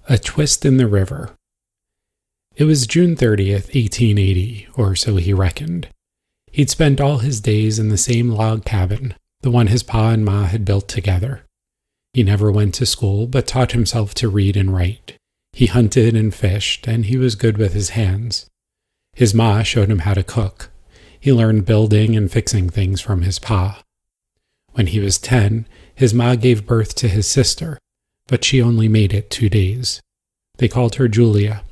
A Twist in the River. It was June 30th, 1880, or so he reckoned. He'd spent all his days in the same log cabin, the one his pa and ma had built together. He never went to school, but taught himself to read and write. He hunted and fished, and he was good with his hands. His ma showed him how to cook. He learned building and fixing things from his pa. When he was 10, his ma gave birth to his sister, but she only made it 2 days. They called her Julia.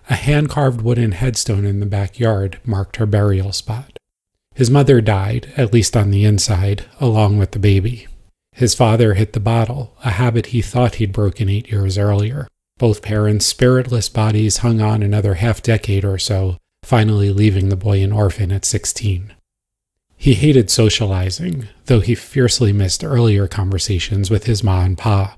A hand-carved wooden headstone in the backyard marked her burial spot. His mother died, at least on the inside, along with the baby. His father hit the bottle, a habit he thought he'd broken 8 years earlier. Both parents' spiritless bodies hung on another half-decade or so, finally leaving the boy an orphan at 16. He hated socializing, though he fiercely missed earlier conversations with his ma and pa.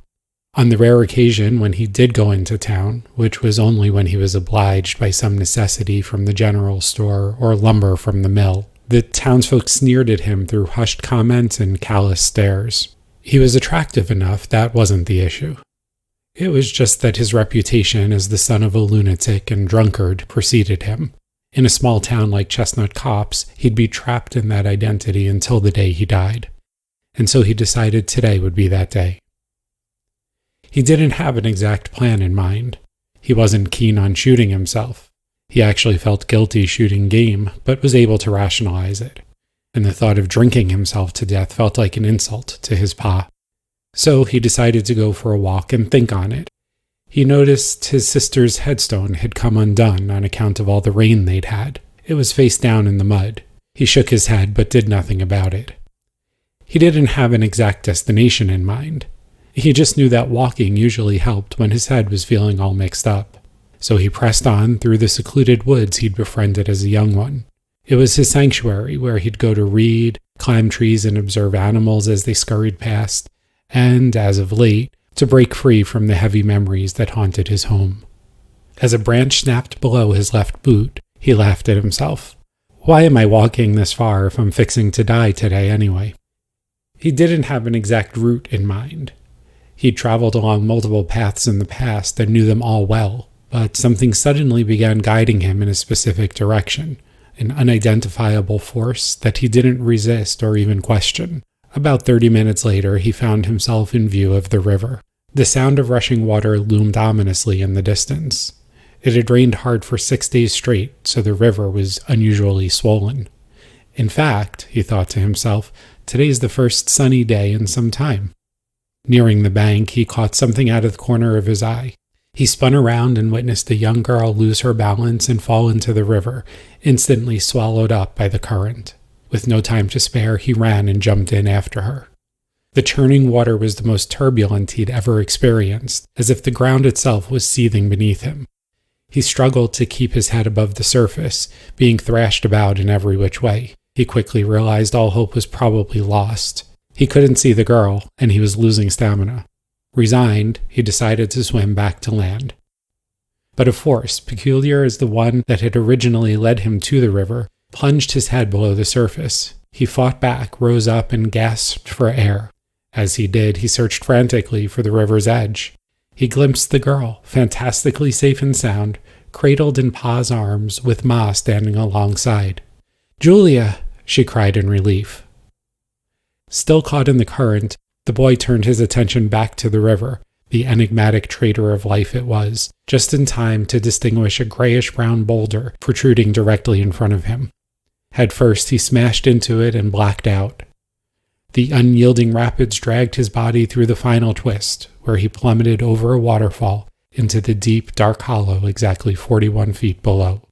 On the rare occasion when he did go into town, which was only when he was obliged by some necessity from the general store or lumber from the mill, the townsfolk sneered at him through hushed comments and callous stares. He was attractive enough, that wasn't the issue. It was just that his reputation as the son of a lunatic and drunkard preceded him. In a small town like Chestnut Copse, he'd be trapped in that identity until the day he died. And so he decided today would be that day. He didn't have an exact plan in mind. He wasn't keen on shooting himself. He actually felt guilty shooting game, but was able to rationalize it. And the thought of drinking himself to death felt like an insult to his pa. So he decided to go for a walk and think on it. He noticed his sister's headstone had come undone on account of all the rain they'd had. It was face down in the mud. He shook his head but did nothing about it. He didn't have an exact destination in mind. He just knew that walking usually helped when his head was feeling all mixed up. So he pressed on through the secluded woods he'd befriended as a young one. It was his sanctuary where he'd go to read, climb trees and observe animals as they scurried past, and, as of late, to break free from the heavy memories that haunted his home. As a branch snapped below his left boot, he laughed at himself. Why am I walking this far if I'm fixing to die today anyway? He didn't have an exact route in mind. He'd traveled along multiple paths in the past and knew them all well, but something suddenly began guiding him in a specific direction, an unidentifiable force that he didn't resist or even question. About 30 minutes later, he found himself in view of the river. The sound of rushing water loomed ominously in the distance. It had rained hard for 6 days straight, so the river was unusually swollen. In fact, he thought to himself, today's the first sunny day in some time. Nearing the bank, he caught something out of the corner of his eye. He spun around and witnessed a young girl lose her balance and fall into the river, instantly swallowed up by the current. With no time to spare, he ran and jumped in after her. The churning water was the most turbulent he'd ever experienced, as if the ground itself was seething beneath him. He struggled to keep his head above the surface, being thrashed about in every which way. He quickly realized all hope was probably lost. He couldn't see the girl, and he was losing stamina. Resigned, he decided to swim back to land. But a force, peculiar as the one that had originally led him to the river, plunged his head below the surface. He fought back, rose up, and gasped for air. As he did, he searched frantically for the river's edge. He glimpsed the girl, fantastically safe and sound, cradled in pa's arms, with ma standing alongside. "Julia!" she cried in relief. Still caught in the current, the boy turned his attention back to the river, the enigmatic traitor of life it was, just in time to distinguish a grayish-brown boulder protruding directly in front of him. Head first, he smashed into it and blacked out. The unyielding rapids dragged his body through the final twist, where he plummeted over a waterfall into the deep, dark hollow exactly 41 feet below.